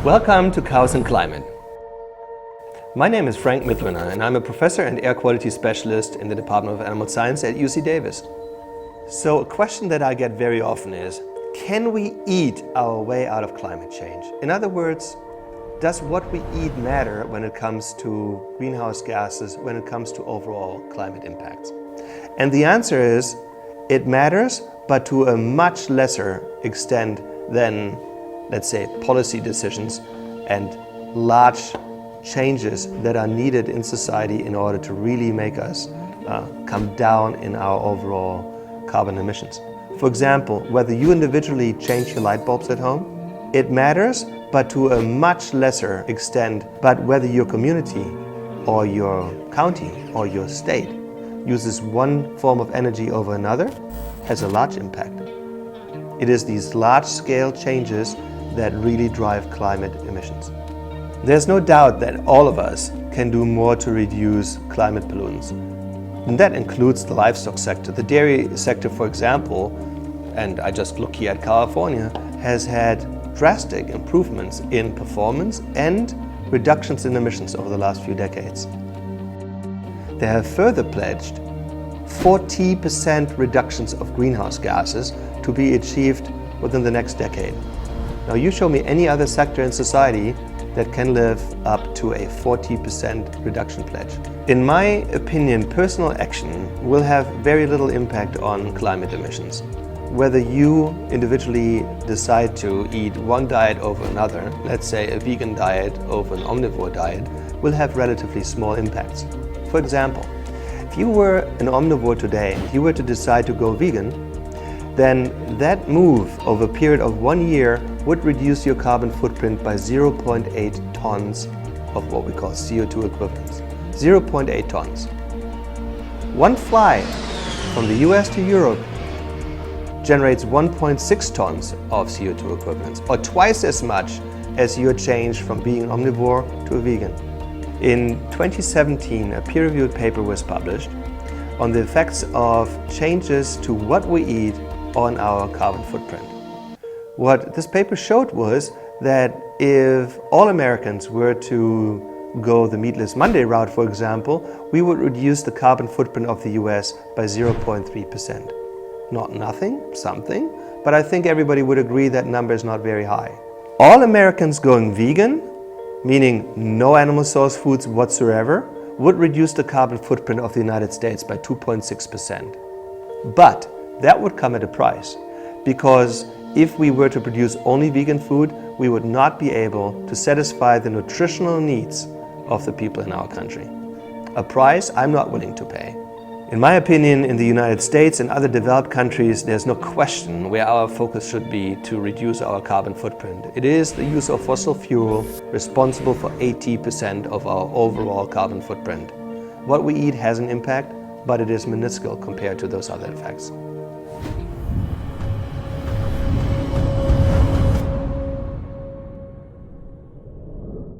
Welcome to Cows and Climate. My name is Frank Mitloehner and I'm a professor and air quality specialist in the Department of Animal Science at UC Davis. So a question that I get very often is, can we eat our way out of climate change? In other words, does what we eat matter when it comes to greenhouse gases, when it comes to overall climate impacts? And the answer is, it matters, but to a much lesser extent than, let's say, policy decisions and large changes that are needed in society in order to really make us come down in our overall carbon emissions. For example, whether you individually change your light bulbs at home, it matters, but to a much lesser extent. But whether your community or your county or your state uses one form of energy over another has a large impact. It is these large-scale changes that really drive climate emissions. There's no doubt that all of us can do more to reduce climate pollutants. And that includes the livestock sector. The dairy sector, for example, and I just look here at California, has had drastic improvements in performance and reductions in emissions over the last few decades. They have further pledged 40% reductions of greenhouse gases to be achieved within the next decade. Now you show me any other sector in society that can live up to a 40% reduction pledge. In my opinion, personal action will have very little impact on climate emissions. Whether you individually decide to eat one diet over another, let's say a vegan diet over an omnivore diet, will have relatively small impacts. For example, if you were an omnivore today and you were to decide to go vegan, then that move over a period of 1 year would reduce your carbon footprint by 0.8 tons of what we call CO2 equivalents. 0.8 tons. One flight from the US to Europe generates 1.6 tons of CO2 equivalents, or twice as much as your change from being an omnivore to a vegan. In 2017, a peer-reviewed paper was published on the effects of changes to what we eat on our carbon footprint. What this paper showed was that if all Americans were to go the Meatless Monday route, for example, we would reduce the carbon footprint of the US by 0.3%. Not nothing, something, but I think everybody would agree that number is not very high. All Americans going vegan, meaning no animal source foods whatsoever, would reduce the carbon footprint of the United States by 2.6%. But that would come at a price, because if we were to produce only vegan food, we would not be able to satisfy the nutritional needs of the people in our country. A price I'm not willing to pay. In my opinion, in the United States and other developed countries, there's no question where our focus should be to reduce our carbon footprint. It is the use of fossil fuel responsible for 80% of our overall carbon footprint. What we eat has an impact, but it is minuscule compared to those other effects.